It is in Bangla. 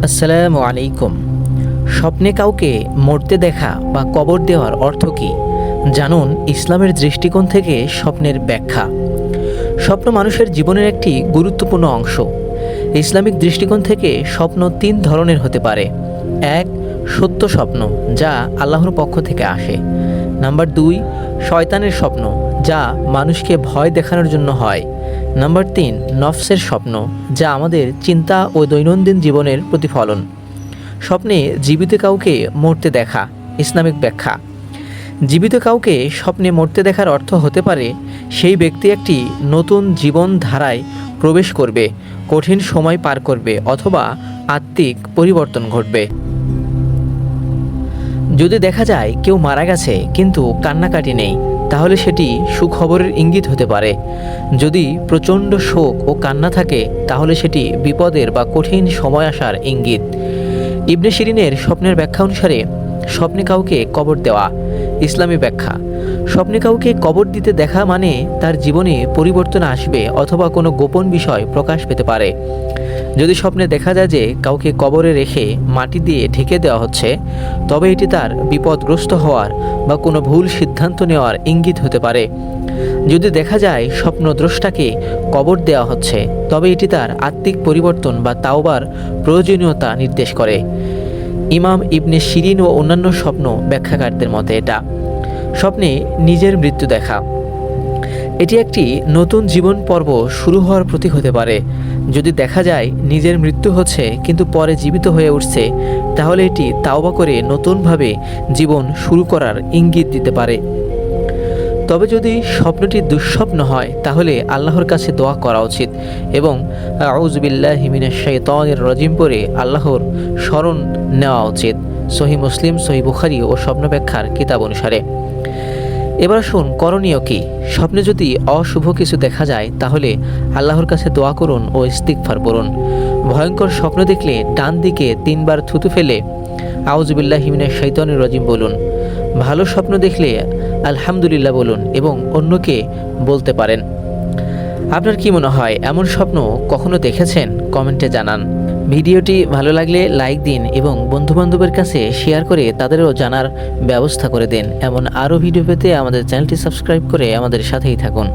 আসসালামু আলাইকুম। স্বপ্নে কাউকে মরতে দেখা বা কবর দেওয়ার অর্থ কী জানুন ইসলামের দৃষ্টিকোণ থেকে স্বপ্নের ব্যাখ্যা। স্বপ্ন মানুষের জীবনের একটি গুরুত্বপূর্ণ অংশ। ইসলামিক দৃষ্টিকোণ থেকে স্বপ্ন তিন ধরনের হতে পারে। এক, সত্য স্বপ্ন যা আল্লাহর পক্ষ থেকে আসে। নাম্বার দুই, শয়তানের স্বপ্ন যা মানুষকে ভয় দেখানোর জন্য হয়। নাম্বার তিন, নফসের স্বপ্ন যা আমাদের চিন্তা ও দৈনন্দিন জীবনের প্রতিফলন। স্বপ্নে জীবিত কাউকে মরতে দেখা। ইসলামিক ব্যাখ্যা। জীবিত কাউকে স্বপ্নে মরতে দেখার অর্থ হতে পারে সেই ব্যক্তি একটি নতুন জীবনধারায় প্রবেশ করবে, কঠিন সময় পার করবে অথবা আত্মিক পরিবর্তন ঘটবে। যদি দেখা যায় কেউ মারা গেছে কিন্তু কান্নাকাটি নেই, তাহলে সেটি সুখবরের ইঙ্গিত হতে পারে। যদি প্রচণ্ড শোক ও কান্না থাকে, তাহলে সেটি বিপদের বা কঠিন সময় আসার ইঙ্গিত। ইবনে শিরিনের স্বপ্নের ব্যাখ্যা অনুসারে স্বপ্নে কাউকে কবর দেওয়া। ইসলামী ব্যাখ্যা। স্বপ্নে কাউকে কবর দিতে দেখা মানে তার জীবনে পরিবর্তন আসবে অথবা কোনো গোপন বিষয় প্রকাশ পেতে পারে। যদি স্বপ্নে দেখা যায় যে কাউকে কবরে রেখে মাটি দিয়ে ঢেকে দেওয়া হচ্ছে, তবে এটি তার বিপদগ্রস্ত হওয়ার বা কোনো ভুল সিদ্ধান্ত নেওয়ার ইঙ্গিত হতে পারে। যদি দেখা যায় স্বপ্নদ্রষ্টাকে কবর দেওয়া হচ্ছে, তবে এটি তার আত্মিক পরিবর্তন বা তাওবার প্রয়োজনীয়তা নির্দেশ করে। ইমাম ইবনে শিরিন ও অন্যান্য স্বপ্ন ব্যাখ্যাকারদের মতে এটা স্বপ্নে নিজের মৃত্যু দেখা। এটি একটি নতুন জীবন পর্ব শুরু হওয়ার প্রতীক হতে পারে। যদি দেখা যায় নিজের মৃত্যু হচ্ছে কিন্তু পরে জীবিত হয়ে উঠছে, তাহলে এটি তাওবা করে নতুনভাবে জীবন শুরু করার ইঙ্গিত দিতে পারে। তবে যদি স্বপ্নটি দুঃস্বপ্ন হয়, তাহলে আল্লাহর কাছে দোয়া করা উচিত এবং আউযু বিল্লাহি মিনাশ শাইতানির রাজিম পড়ে আল্লাহর শরণ নেওয়া উচিত। সহিহ মুসলিম, সহিহ বুখারী ও স্বপ্ন ব্যাখ্যার কিতাব অনুসারে। এবার আসুন করণীয় কি। স্বপ্নে যদি অশুভ কিছু দেখা যায়, তাহলে আল্লাহর কাছে দোয়া করুন ও ইস্তিগফার পড়ুন। ভয়ঙ্কর স্বপ্ন দেখলে ডান দিকে 3 বার থুতু ফেলে আউযু বিল্লাহি মিনাশ শাইতানির রাজিম বলুন। ভালো স্বপ্ন দেখলে আলহামদুলিল্লাহ বলুন এবং অন্যকে বলতে পারেন। আপনার কি মনে হয়, এমন স্বপ্ন কখনো দেখেছেন? কমেন্টে জানান। ভিডিওটি ভালো লাগলে লাইক দিন এবং বন্ধুবান্ধবের কাছে শেয়ার করে তাদেরও জানার ব্যবস্থা করে দিন। এমন আরও ভিডিও পেতে আমাদের চ্যানেলটি সাবস্ক্রাইব করে আমাদের সাথেই থাকুন।